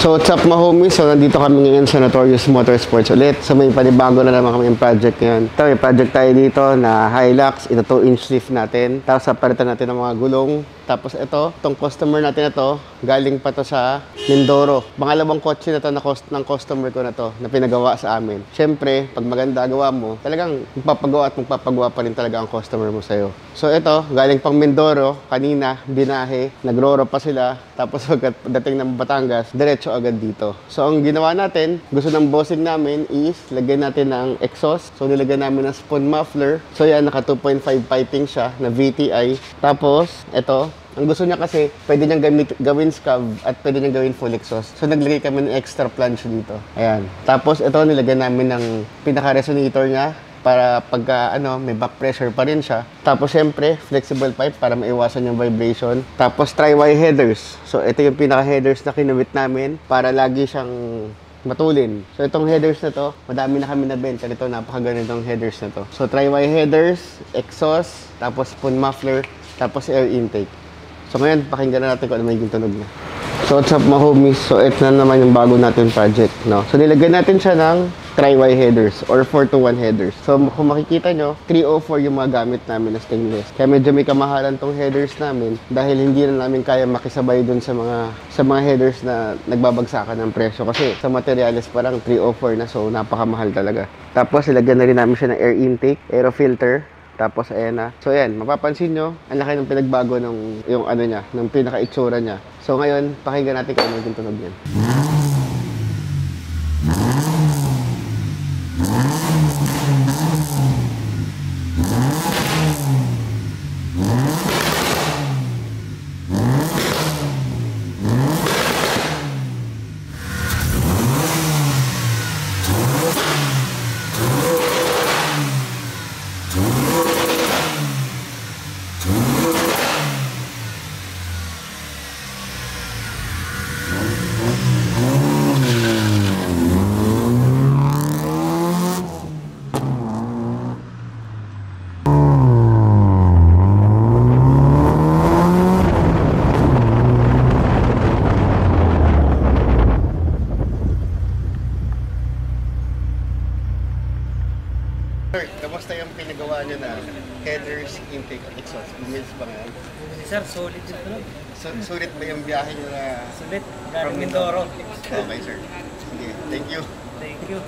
So what's up mga homies? So nandito kami ngayon sa Notorious Motorsports ulit. So may panibago na naman kami yung project ngayon. Ito may project tayo dito na Hilux. Ito 2-inch lift natin. Tapos sapalitan natin ng mga gulong. Tapos ito, itong customer natin na to, galing pa to sa Mindoro. Pangalawang kotse na to ng customer ko na to, na pinagawa sa amin. Siyempre, pag maganda gawa mo, talagang magpapagawa pa rin talaga ang customer mo sa'yo. So ito, galing pang Mindoro, kanina, binahe, nagroro pa sila. Tapos dating ng Batangas, diretso agad dito. So ang ginawa natin, gusto ng bossing namin is, lagyan natin ng exhaust. So nilagyan namin ng spoon muffler. So yan, naka 2.5 piping siya, na VTI. Tapos, ito, ang gusto niya kasi, pwede niyang gawin scab at pwede niyang gawin full exhaust. So, naglagay kami ng extra plunge dito. Ayan. Tapos, ito, nilagyan namin ng pinaka-resonator niya para pagka, may back pressure pa rin siya. Tapos, syempre, flexible pipe para maiwasan yung vibration. Tapos, tri-wire headers. So, ito yung pinaka-headers na kinubit namin para lagi siyang matulin. So, itong headers na to, madami na kami nabenta nito. Napakaganitong headers na to. So, tri-wire headers, exhaust, tapos spoon muffler, tapos air intake. So ngayon, pakinggan na natin kung ano may tunog na. So what's up mga homies? So ito na naman yung bago natin project, no? So nilagyan natin siya ng tri-wire headers or 4-to-1 headers. So kung makikita nyo, 304 yung mga gamit namin na stainless. Kaya medyo may kamahalan tong headers namin dahil hindi na namin kaya makisabay dun sa mga headers na nagbabagsakan ng presyo. Kasi sa materials parang 304 na, so napakamahal talaga. Tapos ilagyan na rin namin siya ng air intake, aero filter. Tapos ayan na. So ayan, mapapansin nyo, ang laki ng pinagbago ng yung niya, ng pinaka-itsura niya. So ngayon, pakinggan natin kung ano yung tunog yan. Sir, kamusta yung pinagawa nyo na headers, intake at exhaust? Bills ba ngayon? Sir, solid yung tunog. Sulit ba yung biyahe nyo na? Sulit. Galing Mindoro. Okay sir. Sige, thank you. Thank you.